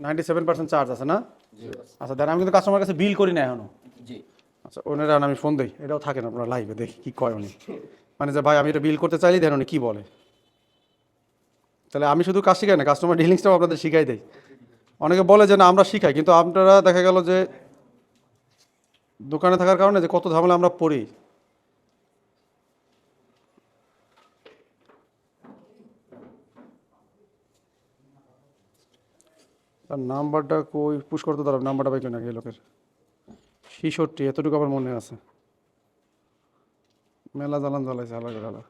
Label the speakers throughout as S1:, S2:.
S1: 97% charge আছে না?
S2: জি
S1: আচ্ছা দেন, আমি কিন্তু কাস্টমার কাছে বিল করি না এখনো।
S2: জি
S1: আচ্ছা ওনারা আমি ফোন দিই, এটাও থাকে না আপনার লাইভে, দেখি কি কয় উনি। মানে যে ভাই আমি এটা বিল করতে চাইলে দেন উনি কী বলে। তাহলে আমি শুধু কাজ শিখাই না, কাস্টমার ডিলিংসটাও আপনাদের শিখাই দেই। অনেকে বলে যে না আমরা শিখাই, কিন্তু আপনারা দেখা গেল যে দোকানে থাকার কারণে যে কত ঝামেলা আমরা পড়ি। তার নাম্বারটা কই পুশ করতে দাঁড়াবে, নাম্বারটা পাইতো নাকি এই লোকের? 66, এতটুকু আমার মনে আছে। মেলা জ্বালান জ্বালাইছে আলাদা আলাদা।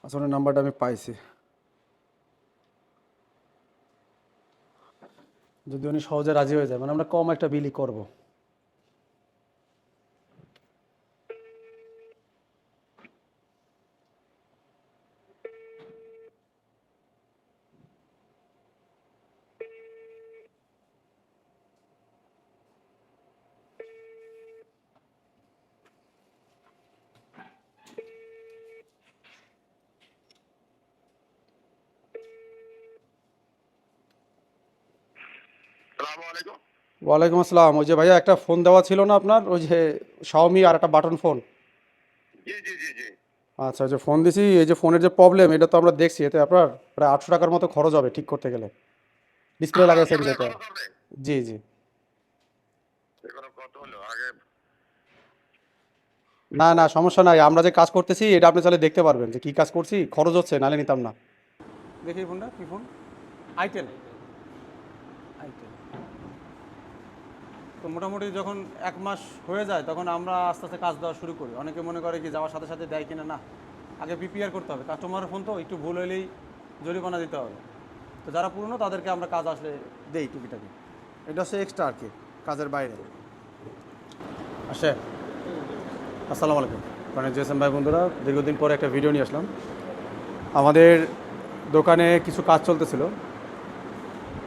S1: আসলে নাম্বারটা আমি পাইছি, যদি উনি সহজে রাজি হয়ে যায়, মানে আমরা কম একটা বিলই করবো। ওয়ালাইকুম আসসালাম। ওই যে ভাইয়া একটা ফোন দেওয়া ছিল না আপনার, ওই যে শাওমি আর একটা বাটন ফোন।
S3: জি জি জি জি
S1: আচ্ছা, ওই যে ফোন দিছি, এই যে ফোনের যে প্রবলেম, এটা তো আমরা দেখছি, এতে আপনার প্রায় 800 টাকার মতো খরচ হবে ঠিক করতে গেলে। ডিসপ্লে লাগাইছেন
S3: এগুলো
S1: যেটা।
S3: খরচ হবে।
S1: জি জি।
S3: এগুলো কত হলো আগে?
S1: না না সমস্যা নাই, আমরা যে কাজ করতেছি এটা আপনি চাইলে দেখতে পারবেন যে কী কাজ করছি, খরচ হচ্ছে, নালে নিতাম না। দেখি এই ফোনটা কী ফোন? আইটেল। আইটেল। তো মোটামুটি যখন 1 মাস হয়ে যায় তখন আমরা আস্তে আস্তে কাজ দেওয়া শুরু করি। অনেকে মনে করে কি যাওয়ার সাথে সাথে দেয় কিনা, না, আগে প্রিপেয়ার করতে হবে। কাস্টমারের ফোন তো একটু ভুল হলেই জরিমানা দিতে হবে। তো যারা পুরনো তাদেরকে আমরা কাজ আসলে দেই টুকিটাকি। এটা হচ্ছে এক্সট্রা আর কি, কাজের বাইরে আসে। আসসালামু আলাইকুম, মানে জেসেম ভাই বন্ধুরা, দীর্ঘদিন পরে একটা ভিডিও নিয়ে আসলাম। আমাদের দোকানে কিছু কাজ চলতেছিল,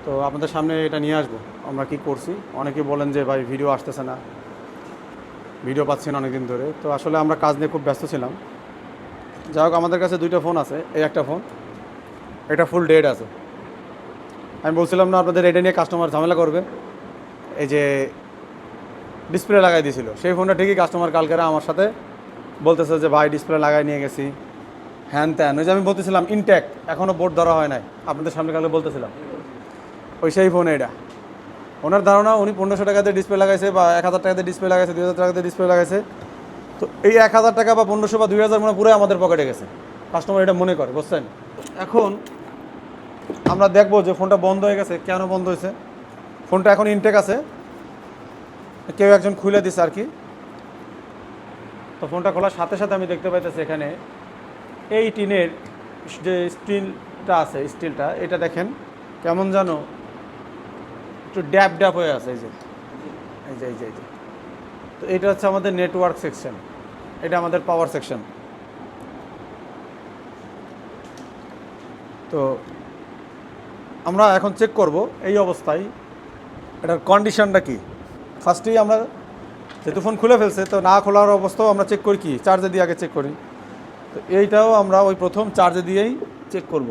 S1: তো আপনাদের সামনে এটা নিয়ে আসবো আমরা কি করছি। অনেকে বলেন যে ভাই ভিডিও আসতেছে না, ভিডিও পাচ্ছি না অনেকদিন ধরে। তো আসলে আমরা কাজ নিয়ে খুব ব্যস্ত ছিলাম। যাই হোক, আমাদের কাছে 2টা ফোন আছে। এই একটা ফোন, এটা ফুল ডেড আছে। আমি বলছিলাম না আপনাদের এটা নিয়ে কাস্টমার ঝামেলা করবে, এই যে ডিসপ্লে লাগাই দিয়েছিল সেই ফোনটা, ঠিকই কাস্টমার কালকেরা আমার সাথে বলতেছে যে ভাই ডিসপ্লে লাগাই নিয়ে গেছি, হ্যান ত্যান। ওই যে আমি বলতেছিলাম ইনট্যাক্ট, এখনও বোর্ড ধরা হয় নাই, আপনাদের সামনে কালকে বলতেছিলাম ওই সেই ফোন। এটা ওনার ধারণা উনি 1500 টাকাতে ডিসপ্লে লাগাইছে, বা 1000 টাকাতে ডিসপ্লে লাগাইছে, 2000 টাকাতে ডিসপ্লে লাগাইছে। তো এই 1000 টাকা বা 1500 বা 2000 মানে পুরো আমাদের পকেটে গেছে, কাস্টমার এটা মনে করে, বুঝছেন। এখন আমরা দেখবো যে ফোনটা বন্ধ হয়ে গেছে, কেন বন্ধ হয়েছে। ফোনটা এখন ইনটেক আছে, কেউ একজন খুলে দিছে আর কি। তো ফোনটা খোলার সাথে সাথে আমি দেখতে পাইতেছি এখানে এই টিনের যে স্টিলটা আছে, স্টিলটা এটা দেখেন কেমন যেন একটু ড্যাপ ড্যাপ হয়ে আছে। এই যে এই যে এই যে এই যে তো এটা হচ্ছে আমাদের নেটওয়ার্ক সেকশন, এটা আমাদের পাওয়ার সেকশন। তো আমরা এখন চেক করব এই অবস্থায় এটার কন্ডিশনটা কি। ফার্স্টেই আমরা যেহেতু ফোন খুলে ফেলছে, তো না খোলার অবস্থাও আমরা চেক করি কি, চার্জে দিয়ে আগে চেক করি। তো এইটাও আমরা ওই প্রথম চার্জে দিয়েই চেক করব।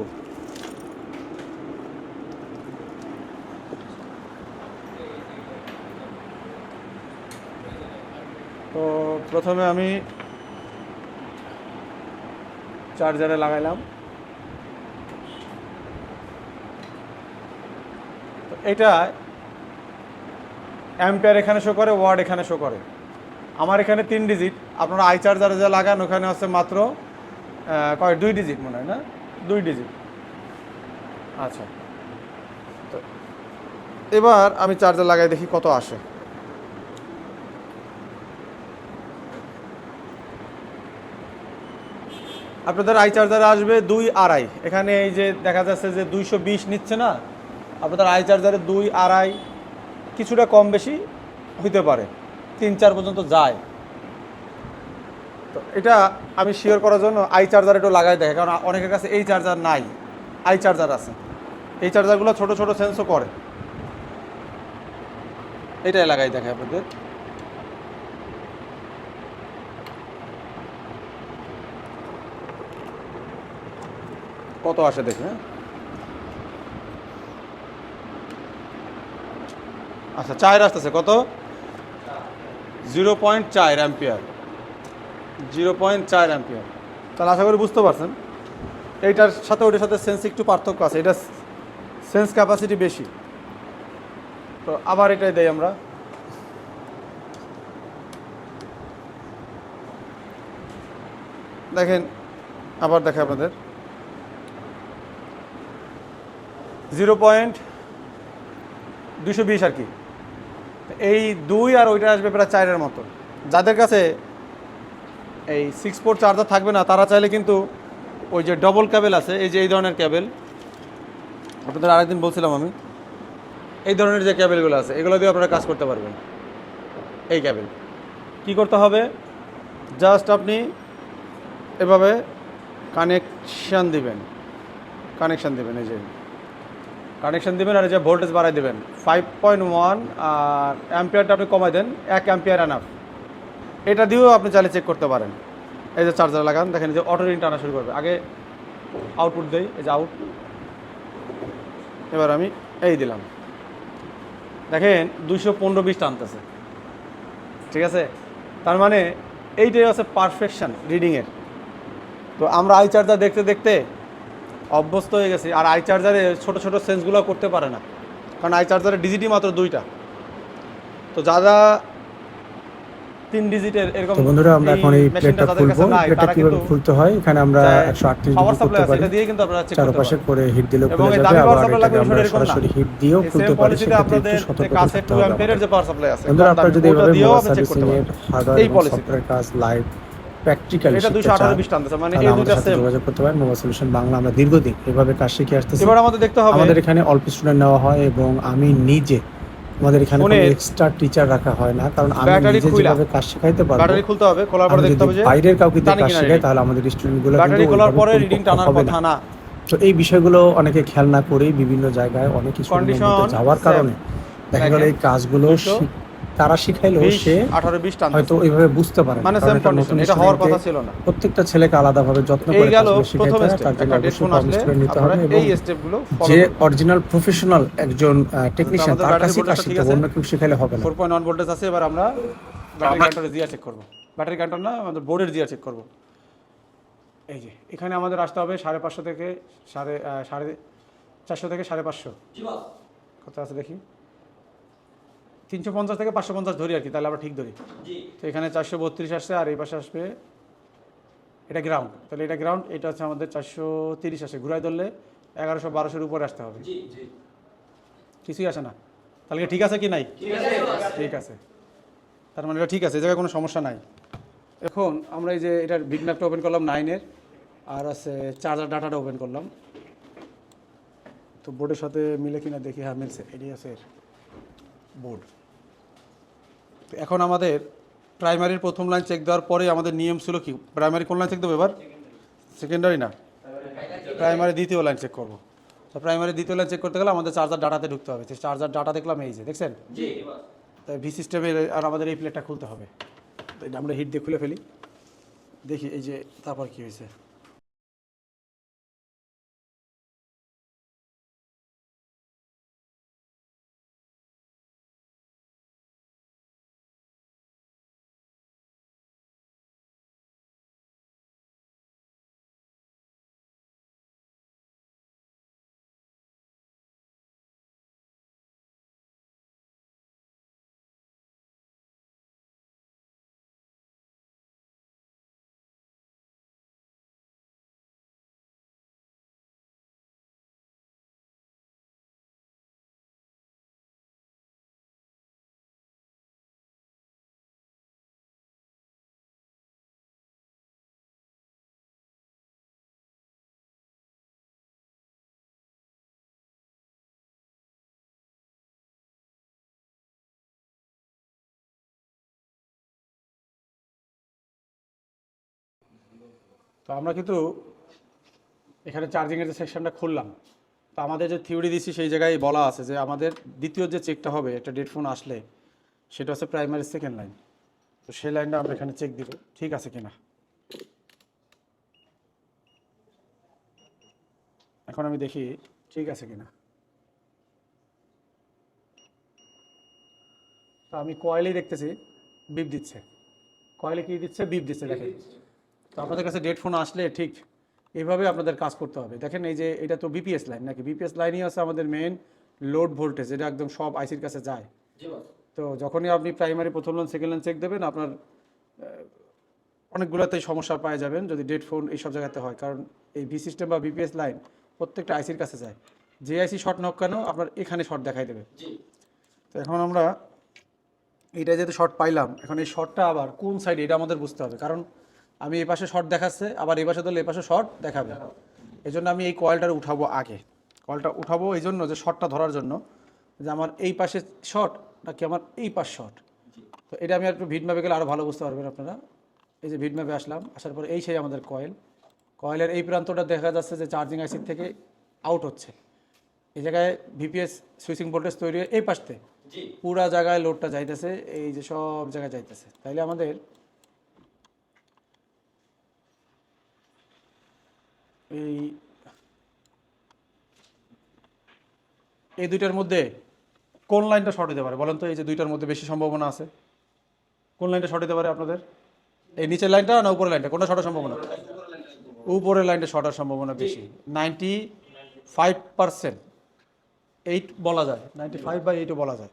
S1: তো প্রথমে আমি চার্জারে লাগাইলাম। তো এটা অ্যাম্পিয়ার এখানে শো করে, ওয়ার্ড এখানে শো করে। আমার এখানে 3 ডিজিট, আপনারা আই চার্জারে যা লাগান ওখানে হচ্ছে মাত্র 2 ডিজিট মনে হয়, না 2 ডিজিট। আচ্ছা, তো এবার আমি চার্জার লাগাই দেখি কত আসে। আপনাদের আই চার্জারে আসবে 2.5। এখানে এই যে দেখা যাচ্ছে যে 220 নিচ্ছে না, আপনাদের আই চার্জারে 2.5, কিছুটা কম বেশি হইতে পারে, 3-4 পর্যন্ত যায়। তো এটা আমি শিওর করার জন্য আই চার্জার একটু লাগাই দেখে, কারণ অনেকের কাছে এই চার্জার নাই। আই চার্জার আছে। এই চার্জারগুলো ছোট ছোট সেন্সও করে। এটাই লাগাই দেখায় আপনাদের। কত আসে দেখি। হ্যাঁ, আচ্ছা 4 আসতেছে কত, 0.4 অ্যাম্পিয়ার, 0.4 অ্যাম্পিয়ার। তাহলে আশা করি বুঝতে পারছেন এইটার সাথে ওইটার সাথে সেন্স একটু পার্থক্য আছে, এটা সেন্স ক্যাপাসিটি বেশি। তো আবার এটাই দেই আমরা। দেখেন আবার দেখে আপনাদের 0.220 আর কি। এই 2 আর ওইটা আসবে প্রায় 4-এর মতো। যাদের কাছে এই 6 পোর্ট চার্জার থাকবে না তারা চাইলে কিন্তু ওই যে ডবল ক্যাবেল আছে, এই যে এই ধরনের ক্যাবেল, আপনাদের আরেকদিন বলছিলাম আমি, এই ধরনের যে ক্যাবেলগুলো আছে এগুলো দিয়ে আপনারা কাজ করতে পারবেন। এই ক্যাবেল কি করতে হবে, জাস্ট আপনি এভাবে কানেকশান দিবেন, এই যে কানেকশান দিবেন আর এই যে ভোল্টেজ বাড়াই দেবেন 5.1, আর অ্যাম্পিয়ারটা আপনি কমাই দেন 1 অ্যাম্পিয়ার এনাফ। এটা দিয়েও আপনি চাইলে চেক করতে পারেন। এই যে চার্জার লাগান, দেখেন যে অটো রিং টানা শুরু করবে। আগে আউটপুট দেই, এই যে আউট। এবার আমি এই দিলাম, দেখেন 215-20 টানতেছে। ঠিক আছে, তার মানে এইটাই হচ্ছে পারফেকশন রিডিংয়ের। তো আমরা আই চার্জার দেখতে দেখতে অভ্যস্ত হয়ে গেছি, আর আই চার্জারে ছোটো ছোটো সেন্সগুলো করতে পারে না, কারণ আই চার্জারের ডিজিটই মাত্র 2টা। তো যারা 3 ডিজিটের এরকম,
S2: তো বন্ধুরা আমরা এখন এই প্লেটটা খুলবো। প্লেটটা কিভাবে খুলতে হয়, এখানে আমরা 138
S1: পাওয়ার
S2: ডিগ্রি
S1: সাপ্লাই
S2: করতে
S1: আছে,
S2: পারি,
S1: এটা দিয়ে কিন্তু আপনারা চেক করতে
S2: চারপাশে
S1: পারেন।
S2: করে হিট দিলেও
S1: এবং
S2: খুলে
S1: এই
S2: যাবে।
S1: দামি পাওয়ার
S2: আবার
S1: সাপ্লাই
S2: এটাকে
S1: লাগবে
S2: আমরা
S1: বিষয়টা এরকম না,
S2: সরাসরি হিট দিয়েও
S1: এই
S2: খুলতে
S1: সেম
S2: পারি,
S1: পলিসিতে
S2: সেক্ষেত্রে
S1: আপনাদের
S2: একটু সতর্ক
S1: কাছে
S2: থাকতে
S1: 2
S2: হবে
S1: অ্যাম্পিয়ারের
S2: আমাদের।
S1: যে পাওয়ার সাপ্লাই আছে,
S2: বন্ধুরা আপনারা যদি
S1: ওটা
S2: এইভাবে
S1: দিয়েও
S2: মোবাইল
S1: আপনি চেক করতে
S2: সার্ভিসিংয়ের
S1: পারেন।
S2: হার্ডওয়্যার
S1: এই
S2: এবং
S1: পলিসিতে
S2: সফটওয়্যার কাজ লাইভ প্র্যাকটিক্যালি
S1: এটা
S2: শিখতে চান
S1: 228 টানতেছে, মানে
S2: তাহলে
S1: এই
S2: আমাদের
S1: দুইটা
S2: সাথে
S1: সেম।
S2: যোগাযোগ করতে পারেন। মোবাইল সলিউশন বাংলা আমরা দীর্ঘদিন এভাবে কাজ শিখে আসতেছি।
S1: এবার আমাদের দেখতে হবে
S2: আমাদের এখানে অল্প স্টুডেন্ট নেওয়া হয় এবং আমি নিজে, আমাদের এখানে কোনো
S1: ফোনের
S2: এক্সট্রা টিচার রাখা হয় না, কারণ আমি
S1: ব্যাটারি
S2: নিজে
S1: খুইলা,
S2: যেভাবে কাজ শেখাইতে পারবো,
S1: ব্যাটারি খুলতে হবে, খোলার পরে
S2: আমি
S1: দেখতে
S2: যদি
S1: হবে যে
S2: বাইরের কাউকে দিয়ে
S1: টানে
S2: কাজ
S1: কিনা
S2: শেখাই
S1: রিডিং,
S2: তাহলে আমাদের স্টুডেন্টগুলো কিন্তু
S1: ব্যাটারি খোলার
S2: ওইভাবে
S1: পরে রিডিং
S2: পরিপক্ক
S1: টানার
S2: হবে না।
S1: কথা না।
S2: তো এই বিষয়গুলো অনেকে খেয়াল না করেই বিভিন্ন জায়গায় অনেক স্টুডেন্টের মধ্যে
S1: কন্ডিশন
S2: যাওয়ার কারণে দেখা গেল এই কাজগুলো তারা শিখাইলেও সে
S1: 18-20
S2: হয়তো
S1: টানতেছে,
S2: ওইভাবে বুঝতে পারে না,
S1: মানে
S2: কারণ
S1: সেম
S2: একটা
S1: কন্ডিশন,
S2: নতুন
S1: এটা হওয়ার কথা
S2: স্টুডেন্টকে
S1: ছিল না।
S2: প্রত্যেকটা ছেলেকে আলাদাভাবে যত্ন
S1: এই
S2: করে
S1: গেল
S2: কাজগুলো শিখাইতে
S1: প্রথম
S2: হয়।
S1: স্টেপ,
S2: তার জন্য
S1: একটা
S2: অবশ্যই
S1: হেডফোন
S2: কম
S1: আসলে
S2: স্টুডেন্ট নিতে
S1: আপনারা
S2: হবে এবং
S1: এই স্টেপগুলো ফলো
S2: যে
S1: করবেন।
S2: অরিজিনাল প্রফেশনাল একজন টেকনিশিয়ান
S1: আমাদের
S2: তার
S1: ব্যাটারি
S2: কাছেই কাজ
S1: ভোল্টেজটা ঠিক
S2: শিখতে হবে,
S1: আছে,
S2: অন্য কেউ শিখাইলে হবে না।
S1: 4.1 ভোল্টেজ আছে। এবার আমরা ব্যাটারি কাউন্টারে জিয়া চেক করব, ব্যাটারি কাউন্টার না, আমাদের বোর্ডের জিয়া চেক করব। এই যে এখানে আমাদের আসতে হবে 550 থেকে 450 থেকে 550। কত আছে দেখি, 350 থেকে 550 ধরি আর কি, তাহলে আমরা ঠিক ধরি। তো এখানে 432 আসছে, আর এই পাশে আসবে এটা গ্রাউন্ড, তাহলে এটা গ্রাউন্ড, এটা হচ্ছে আমাদের 430 আসে, ঘুরাই ধরলে 1100-1200-এর উপরে আসতে হবে। কিছুই আসে না, তাহলে কি ঠিক আছে কি নাই? ঠিক আছে, তার মানে এটা ঠিক আছে, এই জায়গায় কোনো সমস্যা নাই। এখন আমরা এই যে এটার বিগ ম্যাপটা ওপেন করলাম 9-এর, আর আছে চার্জার ডাটাটা ওপেন করলাম। তো বোর্ডের সাথে মিলে কিনা দেখি, হ্যাঁ মিলছে, এটাই আছে এর বোর্ড। তো এখন আমাদের প্রাইমারির প্রথম লাইন চেক দেওয়ার পরে আমাদের নিয়ম ছিল কি, প্রাইমারি কোন লাইন চেক দেবো এবার, সেকেন্ডারি না, প্রাইমারি দ্বিতীয় লাইন চেক করবো। তো প্রাইমারি দ্বিতীয় লাইন চেক করতে গেলে আমাদের চার্জার ডাটাতে ঢুকতে হবে। চার্জার ডাটা দেখলাম এই যে, দেখছেন, তাই ভি সিস্টেমের, আর আমাদের এই প্লেটটা খুলতে হবে। তো এটা আমরা হিট দিয়ে খুলে ফেলি, দেখি এই যে তারপর কি হয়েছে। তো আমরা কিন্তু এখানে চার্জিংয়ের যে সেকশনটা খুললাম, তো আমাদের যে থিওরি দিছি সেই জায়গায় বলা আছে যে আমাদের দ্বিতীয় যে চেকটা হবে একটা ডেড ফোন আসলে, সেটা হচ্ছে প্রাইমারি সেকেন্ড লাইন। তো সেই লাইনটা আমরা এখানে চেক দিব ঠিক আছে কিনা। এখন আমি দেখি ঠিক আছে কিনা। তো আমি কয়েলেই দেখতেছি বিপ দিচ্ছে, কয়েলে কি দিচ্ছে, বিপ দিচ্ছে দেখেন। তো আপনাদের কাছে ডেড ফোন আসলে ঠিক এইভাবে আপনাদের কাজ করতে হবে। দেখেন এই যে এটা তো বিপিএস লাইন নাকি, বিপিএস লাইনই আছে আমাদের মেইন লোড ভোল্টেজ, এটা একদম সব আইসির কাছে যায়। তো যখনই আপনি প্রাইমারি প্রথম লাইন সেকেন্ড লাইন চেক দেবেন, আপনার অনেকগুলোতেই সমস্যা পাওয়া যাবেন যদি ডেড ফোন এইসব জায়গাতে হয়, কারণ এই ভি সিস্টেম বা বিপিএস লাইন প্রত্যেকটা আইসির কাছে যায়। যে আইসি শর্ট নক কেন আপনার এখানে শর্ট দেখাই দেবে। তো এখন আমরা এইটা যেহেতু শর্ট পাইলাম, এখন এই শর্টটা আবার কোন সাইডে এটা আমাদের বুঝতে হবে, কারণ আমি এই পাশে শর্ট দেখাচ্ছে, আবার এই পাশে ধরলে এই পাশে শর্ট দেখাবে। এই জন্য আমি এই কয়েলটা উঠাবো আগে, কয়েলটা উঠাবো এই জন্য যে শর্টটা ধরার জন্য, যে আমার এই পাশে শর্ট নাকি আমার এই পাশ শর্ট। তো এটা আমি একটু ভিড ম্যাপে গেলে আরও ভালো বুঝতে পারবেন আপনারা। এই যে ভিড ম্যাপে আসলাম, আসার পরে এই সেই আমাদের কয়েল, কয়েলের এই প্রান্তটা দেখা যাচ্ছে যে চার্জিং আইসির থেকে আউট হচ্ছে। এই জায়গায় ভিপিএস সুইচিং ভোল্টেজ তৈরি হয় এই পাশতে, পুরা জায়গায় লোডটা যাইতেছে, এই যে সব জায়গায় যাইতেছে। তাইলে আমাদের এই এই দুইটার মধ্যে কোন লাইনটা শর্ট হতে পারে বলেন তো? এই যে দুইটার মধ্যে বেশি সম্ভাবনা আছে, কোন লাইনটা শর্ট হতে পারে আপনাদের? এই নিচের লাইনটা না উপরের লাইনটা, কোনটা শর্টের সম্ভাবনা? উপরের লাইনটা শর্টের সম্ভাবনা বেশি, 95%, 8 বলা যায়, 95/8ও বলা যায়।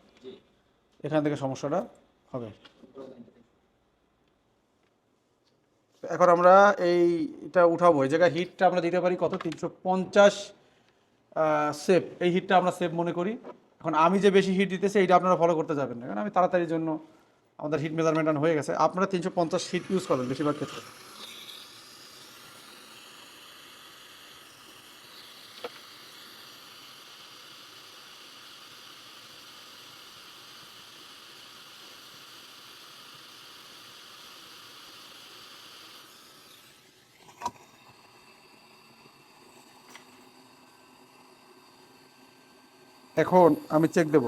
S1: এখান থেকে সমস্যাটা হবে। এখন আমরা এইটা উঠাবো, এই জায়গায় হিটটা আমরা দিতে পারি কত, 350 সেভ। এই হিটটা আমরা সেভ মনে করি। এখন আমি যে বেশি হিট দিতেছি এইটা আপনারা ফলো করতে যাবেন না, কারণ আমি তাড়াতাড়ির জন্য আমাদের হিট মেজারমেন্ট হয়ে গেছে। আপনারা 350 হিট ইউজ করবেন বেশিরভাগ ক্ষেত্রে। এখন আমি চেক দেব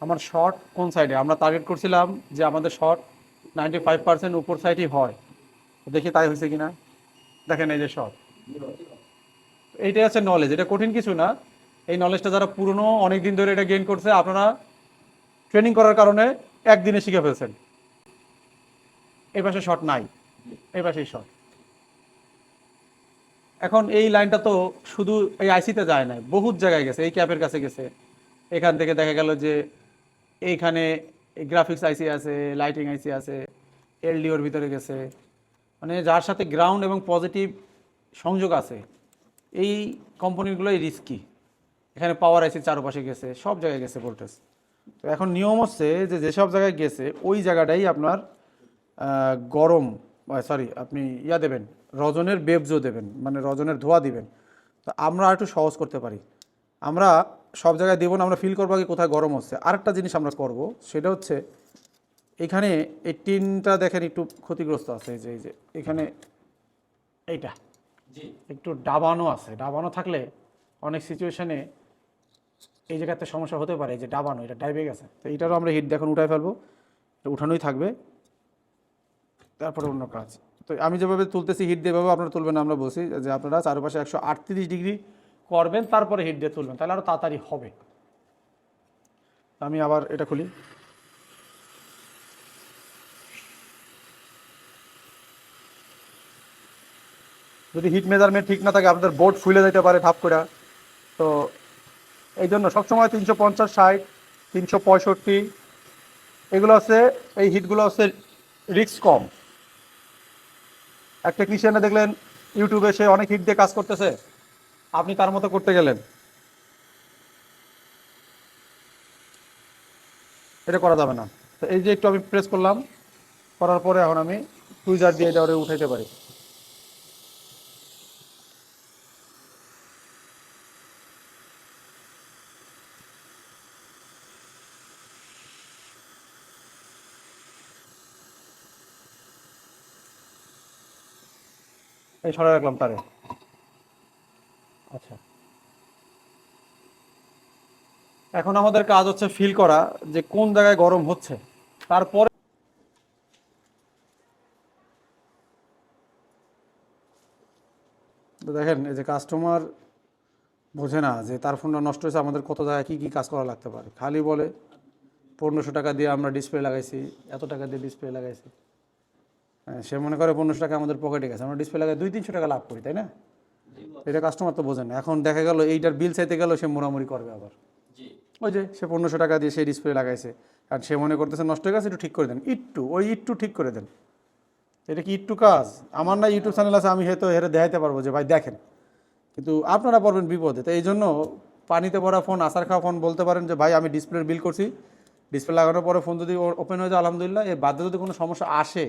S1: আমার শর্ট কোন সাইডে। আমরা টার্গেট করছিলাম যে আমাদের শর্ট 95% উপর সাইডই হয়, দেখি তাই হয়েছে কিনা। দেখেন এই যে শর্ট, এইটাই আছে নলেজ, এটা কঠিন কিছু না। এই নলেজটা যারা পুরনো অনেক দিন ধরে এটা গেইন করছে, আপনারা ট্রেনিং করার কারণে একদিনে শিখে ফেলছেন। এই পাশে শর্ট নাই, এই পাশেই শর্ট। এখন এই লাইনটা তো শুধু এই আইসিতে যায় না, বহুত জায়গায় গেছে, এই ক্যাপের কাছে গেছে, এখান থেকে দেখা গেল যে এইখানে গ্রাফিক্স আইসি আছে, লাইটিং আইসি আছে, এলডিওর ভিতরে গেছে, মানে যার সাথে গ্রাউন্ড এবং পজিটিভ সংযোগ আছে এই কোম্পানিগুলোই রিস্কি। এখানে পাওয়ার আইসি চারপাশে গেছে, সব জায়গায় গেছে ভোল্টেজ। তো এখন নিয়ম হচ্ছে যে যেসব জায়গায় গেছে ওই জায়গাটাই আপনার গরম, সরি আপনি ইয়া দেবেন, রজনের বেবজো দেবেন, মানে রজনের ধোয়া দিবেন। তো আমরা একটু সহজ করতে পারি, আমরা সব জায়গায় দেবো না, আমরা ফিল করবো আগে কোথায় গরম হচ্ছে। আরেকটা জিনিস আমরা করব, সেটা হচ্ছে এখানে এই টিনটা দেখেন একটু ক্ষতিগ্রস্ত আছে, এই যে এখানে এইটা একটু ডাবানো আছে। ডাবানো থাকলে অনেক সিচুয়েশনে এই জায়গাতে সমস্যা হতে পারে, যে ডাবানো, এটা ডাইবে গেছে। তো এইটারও আমরা হিট দেখুন উঠাই ফেলবো, এটা উঠানোই থাকবে, তারপরে অন্য কাজ। তো আমি যেভাবে তুলতেছি হিট দিয়ে, আপনারা তুলবেন। আমরা বলছি যে আপনারা চারপাশে 138 ডিগ্রি করবেন, তারপরে হিট দিয়ে তুলবেন, তাহলে আরও তাড়াতাড়ি হবে। আমি আবার এটা খুলি, যদি হিট মেজারমেন্ট ঠিক না থাকে আপনাদের বোর্ড ফুলে যেতে পারে ধাপ করে। তো এই জন্য সবসময় 350, 60, 365 এগুলো হচ্ছে, এই হিটগুলো হচ্ছে রিস্ক কম। এক টেকনিশিয়ানে দেখলেন ইউটিউবে সে অনেক হিট দিয়ে কাজ করতেছে, আপনি তার মতো করতে গেলেন, এটা করা যাবে না। তো এই যে একটু আমি প্রেস করলাম, করার পরে এখন আমি টুইজার দিয়ে এটা ওরে উঠাইতে পারি। এই সরাই রাখলাম তারে। আচ্ছা, এখন আমাদের কাজ হচ্ছে ফিল করা যে কোন জায়গায় গরম হচ্ছে। তারপরে দেখেন এই যে কাস্টমার বোঝে না যে তার ফোনটা নষ্ট হয়েছে, আমাদের কত জায়গায় কী কী কাজ করা লাগতে পারে। খালি বলে 1500 টাকা দিয়ে আমরা ডিসপ্লে লাগাইছি, এত টাকা দিয়ে ডিসপ্লে লাগাইছি। হ্যাঁ, সে মনে করে 1500 টাকা আমাদের পকেটে গেছে, আমরা ডিসপ্লে লাগাই 200-300 টাকা লাভ করি, তাই না? এটা কাস্টমার তো বোঝে না। এখন দেখা গেল এইটার বিল চাইতে গেল সে মোড়ামুড়ি করবে আবার। ওই যে সে 1500 টাকা দিয়ে সেই ডিসপ্লে লাগাইছে, আর সে মনে করতেছে নষ্ট হয়ে গেছে, একটু ঠিক করে দেন, একটু ঠিক করে দেন। এটা কি একটু কাজ? আমার না ইউটিউব চ্যানেল আছে, আমি হয়তো হেরে দেখাইতে পারবো যে ভাই দেখেন, কিন্তু আপনারা পড়বেন বিপদে। তো এই জন্য পানিতে পড়া ফোন, আসার খাওয়া ফোন বলতে পারেন যে ভাই আমি ডিসপ্লের বিল করছি, ডিসপ্লে লাগানোর পরে ফোন যদি ওপেন হয়ে যায় আলহামদুলিল্লাহ, এর বাদে যদি কোনো সমস্যা আসে,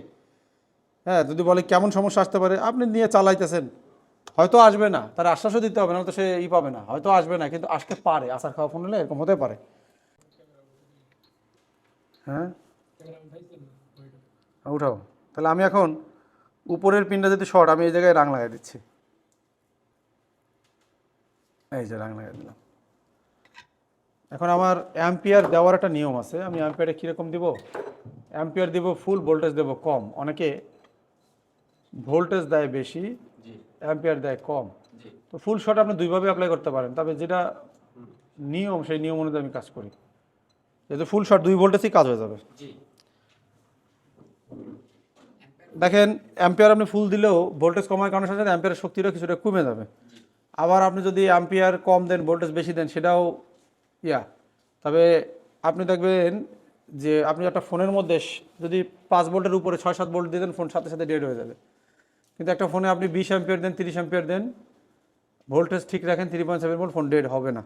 S1: হ্যাঁ, যদি বলে কেমন সমস্যা আসতে পারে, আপনি নিয়ে চালাইতেছেন, হয়তো আসবে না, তার আশ্বাসও দিতে হবে না, তো সে পাবে না, হয়তো আসবে না, কিন্তু আসতে পারে। আসার খাওয়া ফোন হলে এরকম হতে পারে। হ্যাঁ, উঠাও। তাহলে আমি এখন উপরের পিনটা যদি শর্ট, আমি এই জায়গায় রাং লাগাই দিচ্ছি, এই যে রাং লাগাই দিলাম। এখন আমার অ্যাম্পিয়ার দেওয়ার একটা নিয়ম আছে। আমি অ্যাম্পিয়ারে কীরকম দিব? অ্যাম্পিয়ার দিব ফুল, ভোল্টেজ দেব কম। অনেকে ভোল্টেজ দেয় বেশি, অ্যাম্পিয়ার দেয় কম। তো ফুল শট আপনি দুইভাবে অ্যাপ্লাই করতে পারেন, তবে যেটা নিয়ম সেই নিয়ম অনুযায়ী আমি কাজ করি। যেহেতু ফুল শট 2 ভোল্টেজই কাজ হয়ে যাবে। দেখেন অ্যাম্পিয়ার আপনি ফুল দিলেও ভোল্টেজ কমার কারণে সাথে অ্যাম্পিয়ারের শক্তিটা কিছুটা কমে যাবে। আবার আপনি যদি অ্যাম্পিয়ার কম দেন, ভোল্টেজ বেশি দেন, সেটাও তবে আপনি দেখবেন যে আপনি একটা ফোনের মধ্যে যদি 5 ভোল্টের উপরে 6-7 ভোল্ট দিয়ে দেন, ফোন সাথে সাথে ডেড হয়ে যাবে। কিন্তু একটা ফোনে আপনি 20 অ্যাম্পিয়ার দেন, 30 অ্যাম্পিয়ার দেন, ভোল্টেজ ঠিক রাখেন 3.7 ভোল্ট, ফোন ডেড হবে না।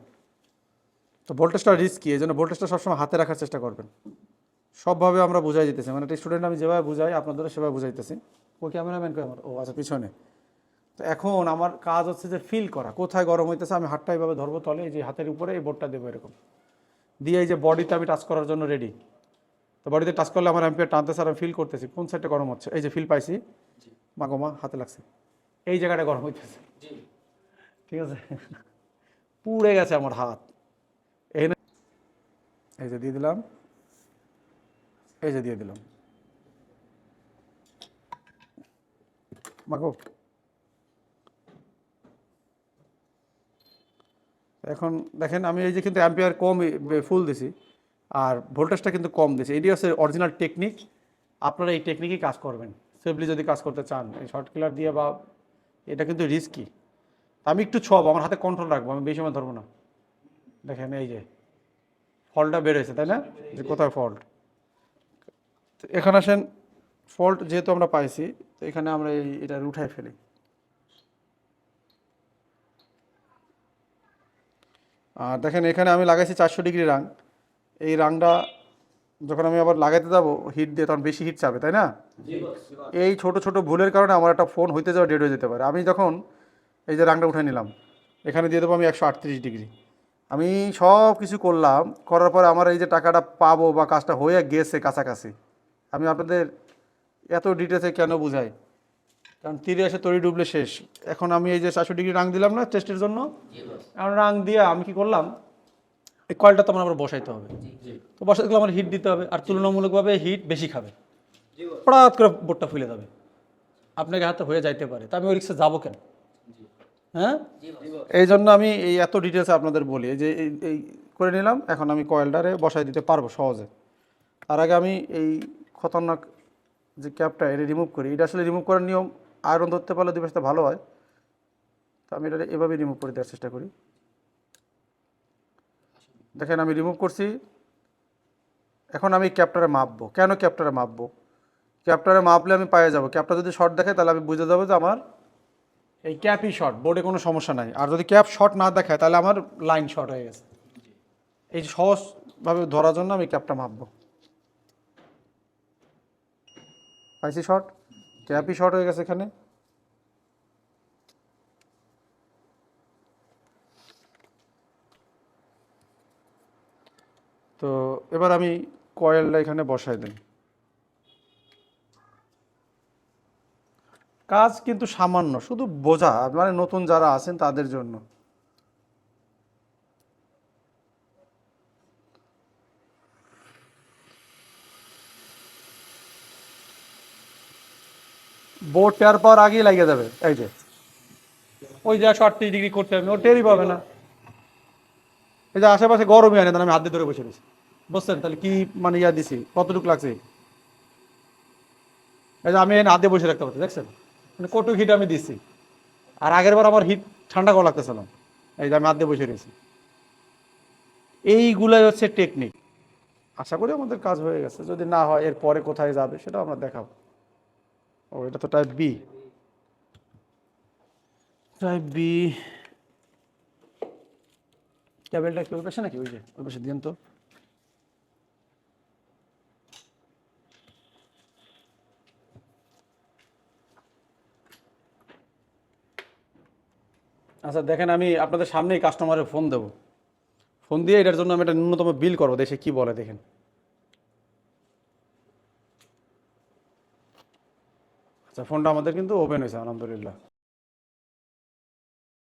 S1: তো ভোল্টেজটা রিস্কি, এই জন্য ভোল্টেজটা সবসময় হাতে রাখার চেষ্টা করবেন। সবভাবে আমরা বুঝাই দিতেছি, মানে একটা স্টুডেন্ট আমি যেভাবে বুঝাই আপনাদেরও সেভাবে বুঝাইতেছি। ও ক্যামেরাম্যান কই আমার? ও আচ্ছা, পিছনে। তো এখন আমার কাজ হচ্ছে যে ফিল করা, কোথায় গরম হইতেছে। আমি হাতটা এইভাবে ধরবো তলে, এই যে হাতের উপরে এই বোর্ডটা দেবো এরকম দিয়ে, এই যে বডিতে আমি টাচ করার জন্য রেডি। তো বডিতে টাচ করলে আমার অ্যাম্পিয়ার টানতেছে, আর আমি ফিল করতেছি কোন সাইডটা গরম হচ্ছে। এই যে ফিল পাইছি, মা হাতে লাগছে, এই জায়গাটা গরম হইতেছে, ঠিক আছে? পুড়ে গেছে আমার হাত। এই যে দিয়ে দিলাম, এই যে দিয়ে দিলাম, মাগো। এখন দেখেন আমি এই যে কিন্তু অ্যাম্পিয়ার কম ফুল দিছি, আর ভোল্টেজটা কিন্তু কম দিছি। এটি হচ্ছে অরিজিনাল টেকনিক। আপনারা এই টেকনিকই কাজ করবেন সেফলি যদি কাজ করতে চান। এই শর্ট কিলার দিয়ে বা এটা কিন্তু রিস্কি। আমি একটু আমার হাতে কন্ট্রোল রাখবো, আমি বেশি সময় ধরবো না। দেখেন এই যে ফল্টটা বের হয়েছে, তাই না? যে কোথায় ফল্ট, এখানে আসেন। ফল্ট যেহেতু আমরা পাইছি, তো এখানে আমরা এটা উঠাই ফেলি। আর দেখেন এখানে আমি লাগাইছি 400 ডিগ্রি রাং। এই রাংটা যখন আমি আবার লাগাইতে যাবো হিট দিয়ে, তখন বেশি হিট চাবে, তাই না? এই ছোট ছোট ভুলের কারণে আমার একটা ফোন হইতে যাওয়া ডেড হয়ে যেতে পারে। আমি যখন এই যে রাংটা উঠে নিলাম, এখানে দিয়ে দেবো আমি 138 ডিগ্রি। আমি সব কিছু করলাম, করার পরে আমার এই যে টাকাটা পাবো বা কাজটা হয়ে গেছে কাছাকাছি। আমি আপনাদের এত ডিটেলসে কেন বুঝাই? কারণ তীরে এসে তরি ডুবলে শেষ। এখন আমি এই যে 400 ডিগ্রি রাং দিলাম না টেস্টের জন্য, এখন রাং দিয়ে আমি কি করলাম, এই কয়েলটা তো আমার বসাইতে হবে। তো বসাতে গেলে আমার হিট দিতে হবে, আর তুলনামূলকভাবে হিট বেশি খাবে, হঠাৎ করে বোর্ডটা ফুলে যাবে, আপনাকে হাতে হয়ে যাইতে পারে। তা আমি ওই রিক্সে যাবো কেন? হ্যাঁ, এই জন্য আমি এই এত ডিটেলসে আপনাদের বলি। এই যে এই করে নিলাম, এখন আমি কয়েলটারে বসাই দিতে পারবো সহজে। তার আগে আমি এই খতরনাক যে ক্যাপটা এটা রিমুভ করি। এটা আসলে রিমুভ করার নিয়ম আয়রন ধরতে পারলে দুই পাশে ভালো হয়। তো আমি এটা এভাবে রিমুভ করে দেওয়ার চেষ্টা করি। দেখেন আমি রিমুভ করছি। এখন আমি ক্যাপটারে মাপবো। কেন ক্যাপটারে মাপবো? ক্যাপটারে মাপলে আমি পেয়ে যাবো। ক্যাপটা যদি শর্ট দেখায় তাহলে আমি বুঝে যাবো যে আমার এই ক্যাপই শর্ট, বোর্ডে কোনো সমস্যা নাই। আর যদি ক্যাপ শর্ট না দেখায় তাহলে আমার লাইন শর্ট হয়ে গেছে। এই সহজভাবে ধরার জন্য আমি ক্যাপটা মাপবো। পাইছি শর্ট, ক্যাপই শর্ট হয়ে গেছে এখানে। তো এবার আমি কয়েলটা এখানে বসাই দিই। কাজ কিন্তু সামান্য, শুধু বোঝা, মানে নতুন যারা আছেন তাদের জন্য। বোর্ড টেয়ার পাওয়ার আগেই লাগিয়ে যাবে। এই যে ওই যে 138 ডিগ্রি করতে হবে, ও টেরই পাবে না। এই যে আশেপাশে গরমই আনে, তাহলে আমি হাত দিয়ে ধরে বসে রয়েছি, বুঝছেন? তাহলে কি মানে ইয়া দিছি, কতটুকু লাগছে। এই যে আমি এখানে হাত দিয়ে বসে রাখতে পারছি, দেখছেন? মানে কটুক হিট আমি দিচ্ছি। আর আগের বার আমার হিট ঠান্ডা করা লাগতেছে না। এই যে আমি হাত দিয়ে বসে রয়েছি। এইগুলাই হচ্ছে টেকনিক। আশা করি আমাদের কাজ হয়ে গেছে। যদি না হয় এর পরে কোথায় যাবে সেটা আমরা দেখাবো। ও এটা তো টাইপ বি। টাইপ বি ক্যাবেলটা কি ওই পাশে নাকি? ওই যে ওই পাশে দিন তো। আচ্ছা দেখেন, আমি আপনাদের সামনেই কাস্টমারের ফোন দেবো। ফোন দিয়ে এটার জন্য আমি একটা ন্যূনতম বিল করবো, দেশে কি বলে দেখেন। আচ্ছা ফোনটা আমাদের কিন্তু ওপেন হয়েছে আলহামদুলিল্লাহ।